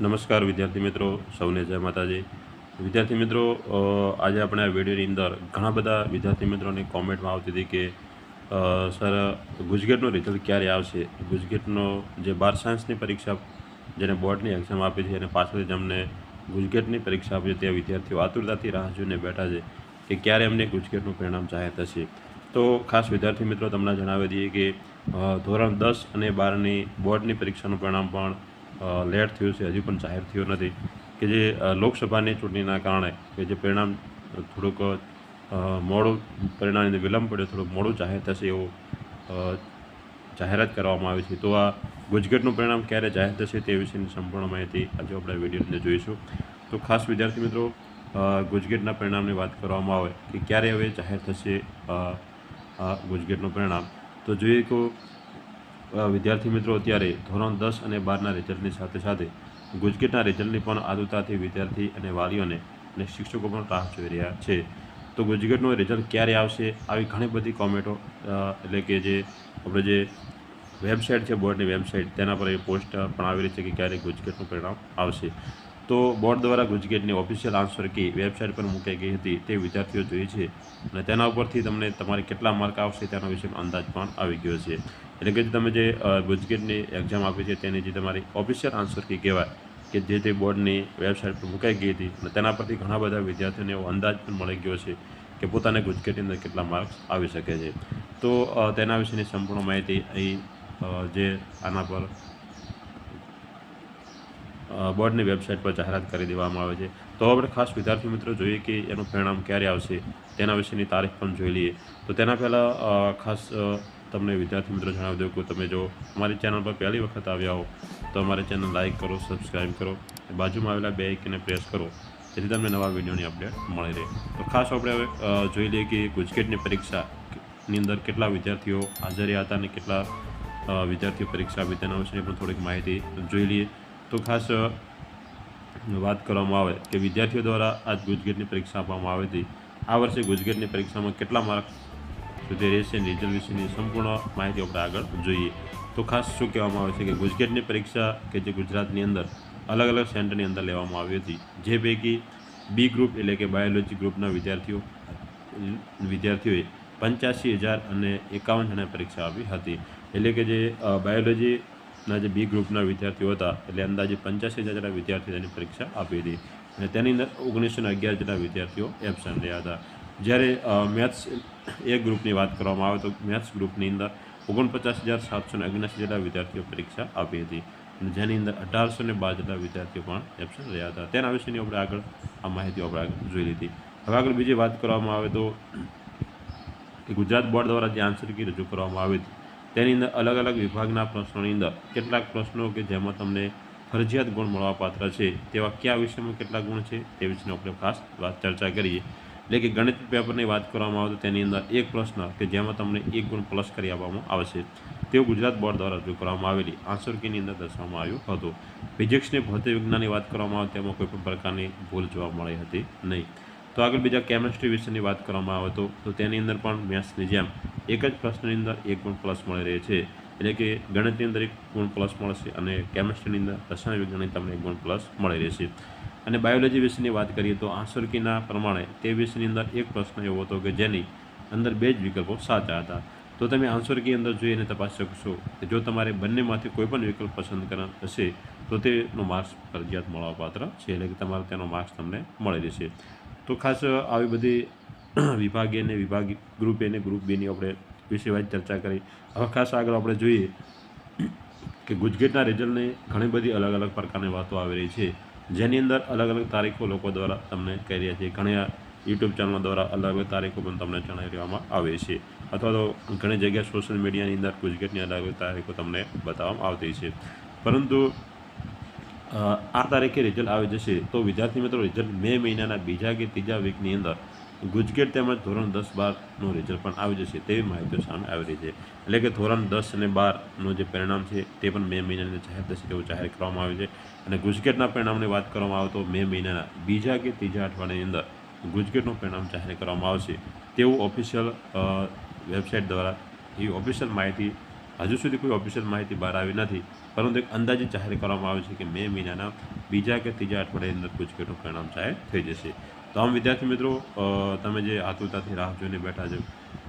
નમસ્કાર વિદ્યાર્થી મિત્રો, સૌને જય માતાજી। વિદ્યાર્થી મિત્રો, આજે આપણે આ વિડીયોની અંદર ઘણા બધા વિદ્યાર્થી મિત્રોની કોમેન્ટમાં આવતી હતી કે સર ગુજકેટનું રિઝલ્ટ ક્યારે આવશે। ગુજકેટનો જે 12 સાયન્સની પરીક્ષા જેને બોર્ડની એક્ઝામ આપી છે અને પાછળથી જ અમને ગુજકેટની પરીક્ષા આપી છે તે વિદ્યાર્થીઓ આતુરતાથી રાહ જોઈને બેઠા છે કે ક્યારે અમને ગુજકેટનું પરિણામ જાહેર થશે। તો ખાસ વિદ્યાર્થી મિત્રો તમને જણાવી દઈએ કે ધોરણ 10 અને 12ની બોર્ડની પરીક્ષાનું પરિણામ પણ લેટ થયું છે, હજી પણ જાહેર થયું નથી કે જે લોકસભાની ચૂંટણીના કારણે કે જે પરિણામ થોડુંક મોડું પરિણામને વિલંબ પડ્યો, થોડુંક મોડું જાહેર થશે એવું જાહેરાત કરવામાં આવી છે। તો આ ગુજકેટનું પરિણામ ક્યારે જાહેર થશે તે વિશેની સંપૂર્ણ માહિતી આજે આપણે વિડીયોની અંદર જોઈશું। તો ખાસ વિદ્યાર્થી મિત્રો, ગુજકેટના પરિણામની વાત કરવામાં આવે કે ક્યારે હવે જાહેર થશે ગુજકેટનું પરિણામ, તો જોઈએ તો વિદ્યાર્થી મિત્રો અત્યારે ધોરણ 10 અને 12ના રિઝલ્ટની સાથે સાથે ગુજકેટના રિઝલ્ટની પણ આતુરતાથી વિદ્યાર્થી અને વાલીઓને અને શિક્ષકો પણ રાહ જોઈ રહ્યા છે। તો ગુજકેટનું રિઝલ્ટ ક્યારે આવશે આવી ઘણી બધી કોમેન્ટો એટલે કે જે આપણે જે વેબસાઇટ છે બોર્ડની વેબસાઇટ તેના પર એ પોસ્ટ પણ આવી રહી છે કે ક્યારે ગુજકેટનું પરિણામ આવશે। તો બોર્ડ દ્વારા ગુજકેટની ઓફિશિયલ આન્સર કી વેબસાઇટ પર મૂકાઈ ગઈ હતી તે વિદ્યાર્થીઓ જોઈ છે અને તેના ઉપરથી તમને તમારે કેટલા માર્ક આવશે તેના વિશેનો અંદાજ પણ આવી ગયો છે। એટલે કે તમે જે ગુજકેટની એક્ઝામ આપી છે તેની જે તમારી ઓફિશિયલ આન્સર કી કહેવાય કે જે તે બોર્ડની વેબસાઇટ પર મુકાઈ ગઈ હતી અને તેના પરથી ઘણા બધા વિદ્યાર્થીઓને એવો અંદાજ પણ મળી ગયો છે કે પોતાને ગુજકેટની અંદર કેટલા માર્ક્સ આવી શકે છે। તો તેના વિશેની સંપૂર્ણ માહિતી અહીં જે આના પર બોર્ડની વેબસાઇટ પર જાહેરાત કરી દેવામાં આવે છે। તો આપણે ખાસ વિદ્યાર્થી મિત્રો જોઈએ કે એનું પરિણામ ક્યારે આવશે તેના વિશેની તારીખ પણ જોઈ લઈએ। તો તેના પહેલાં ખાસ તમને વિદ્યાર્થી મિત્રો જણાવી દઉં કે તમે જો અમારી ચેનલ પર પહેલી વખત આવ્યા હો તો અમારી ચેનલ લાઇક કરો, સબસ્ક્રાઈબ કરો, બાજુમાં આવેલા બે આઇકનને પ્રેસ કરો જેથી તમને નવા વિડીયોની અપડેટ મળી રહે। તો ખાસ આપણે હવે જોઈ લઈએ કે ગુજકેટની પરીક્ષાની અંદર કેટલા વિદ્યાર્થીઓ હાજર રહ્યા હતા અને કેટલા વિદ્યાર્થીઓ પરીક્ષા આપી તેના વિશેની પણ થોડીક માહિતી જોઈ લઈએ। તો ખાસ વાત કરવામાં આવે કે વિદ્યાર્થીઓ દ્વારા આજ ગુજકેટની પરીક્ષા આપવામાં આવી હતી। આ વર્ષે ગુજકેટની પરીક્ષામાં કેટલા માર્ક સુધી રહેશે રિઝલ્ટ વિશેની સંપૂર્ણ માહિતી આપણે આગળ જોઈએ। તો ખાસ શું કહેવામાં આવે છે કે ગુજકેટની પરીક્ષા કે જે ગુજરાતની અંદર અલગ અલગ સેન્ટરની અંદર લેવામાં આવી હતી, જે પૈકી બી ગ્રુપ એટલે કે બાયોલોજી ગ્રુપના વિદ્યાર્થીઓએ 85,051 જણાએ પરીક્ષા આપી હતી। એટલે કે જે બાયોલોજીના જે બી ગ્રુપના વિદ્યાર્થીઓ હતા એટલે અંદાજે 85,000 જેટલા વિદ્યાર્થીઓ તેની પરીક્ષા આપી હતી અને તેની અંદર 1911 જેટલા વિદ્યાર્થીઓ એબસન્ટ રહ્યા હતા। જ્યારે મેથ્સ એ ગ્રુપની વાત કરવામાં આવે તો મેથ્સ ગ્રુપની અંદર 49,779 જેટલા વિદ્યાર્થીઓ પરીક્ષા આપી હતી અને જેની અંદર 1,812 જેટલા વિદ્યાર્થીઓ પણ એબસન્ટ રહ્યા હતા। તેના વિશેની આપણે આગળ આ માહિતીઓ આપણે આગળ જોઈ લીધી। હવે આગળ બીજી વાત કરવામાં આવે તો કે ગુજરાત બોર્ડ દ્વારા જે આન્સર કી રજૂ કરવામાં આવી હતી તેની અંદર અલગ અલગ વિભાગના પ્રશ્નોની અંદર કેટલાક પ્રશ્નો કે જેમાં તમને ફરજિયાત ગુણ મળવાપાત્ર છે તેવા કયા વિષયમાં કેટલા ગુણ છે તે વિશેની આપણે ખાસ ચર્ચા કરીએ। એટલે કે ગણિત પેપરની વાત કરવામાં આવે તો તેની અંદર એક પ્રશ્ન કે જેમાં તમને 1 ગુણ પ્લસ કરી આપવામાં આવશે તેવું ગુજરાત બોર્ડ દ્વારા રજૂ કરવામાં આવેલી આન્સર કીની અંદર દર્શાવવામાં આવ્યું હતું। ફિઝિક્સની ભૌતિક વિજ્ઞાનની વાત કરવામાં આવે તેમાં કોઈ પણ પ્રકારની ભૂલ જોવા મળી હતી નહીં। તો આગળ બીજા કેમિસ્ટ્રી વિશેની વાત કરવામાં આવે તો તેની અંદર પણ મેથ્સની જેમ એક જ પ્રશ્નની અંદર 1 ગુણ પ્લસ મળી રહે છે। એટલે કે ગણિતની અંદર 1 ગુણ પ્લસ મળશે અને કેમિસ્ટ્રીની અંદર રસાયણ વિજ્ઞાનની તમને 1 ગુણ પ્લસ મળી રહેશે। અને બાયોલોજી વિશેની વાત કરીએ તો આન્સર કીના પ્રમાણે તે વિષયની અંદર એક પ્રશ્ન એવો હતો કે જેની અંદર 2 જ વિકલ્પો સાચા હતા। તો તમે આન્સર કી અંદર જોઈને તપાસી શકશો કે જો તમારે બંનેમાંથી કોઈ પણ વિકલ્પ પસંદ કરવાનો હશે તો તેનો માર્ક્સ ફરજિયાત મળવાપાત્ર છે, એટલે કે તમારે તેનો માર્ક્સ તમને મળી રહેશે। તો ખાસ આવી બધી વિભાગ એ અને વિભાગ ગ્રુપ એ અને ગ્રુપ બીની આપણે વિષયવાઇઝ ચર્ચા કરી। હવે ખાસ આગળ આપણે જોઈએ કે ગુજકેટના રિઝલ્ટની ઘણી બધી અલગ અલગ પ્રકારની વાતો આવી રહી છે જેની અંદર અલગ અલગ તારીખો લોકો દ્વારા તમને કહી રહ્યા છે। ઘણી યુટ્યુબ ચેનલો દ્વારા અલગ અલગ તારીખો પણ તમને જણાવી દેવામાં આવે છે અથવા તો ઘણી જગ્યાએ સોશિયલ મીડિયાની અંદર ગુજકેટની અલગ અલગ તારીખો તમને બતાવવામાં આવતી છે। પરંતુ આ તારીખે રિઝલ્ટ આવી જશે તો વિદ્યાર્થી મિત્રો રિઝલ્ટ મે મહિનાના બીજા કે ત્રીજા વીકની અંદર ગુજકેટ તેમજ ધોરણ 10-12નું રિઝલ્ટ પણ આવી જશે તેવી માહિતીઓ સામે આવી રહી છે। એટલે કે ધોરણ 10 અને 12નું જે પરિણામ છે તે પણ મે મહિનાની અંદર જાહેર થશે તેવું જાહેર કરવામાં આવ્યું છે અને ગુજકેટના પરિણામની વાત કરવામાં આવે તો મે મહિનાના બીજા કે ત્રીજા અઠવાડિયાની અંદર ગુજકેટનું પરિણામ જાહેર કરવામાં આવશે તેવું ઓફિશિયલ વેબસાઇટ દ્વારા એવી ઓફિશિયલ માહિતી હજુ સુધી કોઈ ઓફિશિયલ માહિતી બહાર આવી નથી, પરંતુ એક અંદાજિત જાહેર કરવામાં આવ્યું છે કે મે મહિનાના બીજા કે ત્રીજા અઠવાડિયાની અંદર ગુજકેટનું પરિણામ જાહેર થઈ જશે. તો આમ વિદ્યાર્થી મિત્રો, તમે જે આતુરતાથી રાહ જોઈને બેઠા છો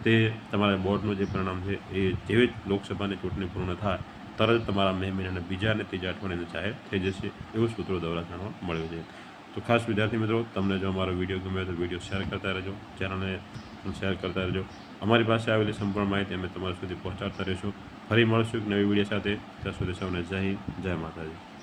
તે તમારા બોર્ડનું જે પરિણામ છે એ જેવી જ લોકસભાની ચૂંટણી પૂર્ણ થાય તરત તમારા મે મહિનાના બીજા અને ત્રીજા અઠવાડિયાનું જાહેર થઈ જશે, એવું સૂત્રો દ્વારા જાણવા મળ્યું છે. તો ખાસ વિદ્યાર્થી મિત્રો, તમને જો અમારો વિડીયો ગમ્યો તો વિડીયો શેર કરતા રહેજો, ચેનલને શેર કરતા રહેજો. અમારી પાસે આવેલી સંપૂર્ણ માહિતી અમે તમારા સુધી પહોંચાડતા રહીશું. ફરી મળશું એક નવી વિડીયો સાથે. ત્યાં સુધી સૌને જય હિન્દ, જય માતાજી.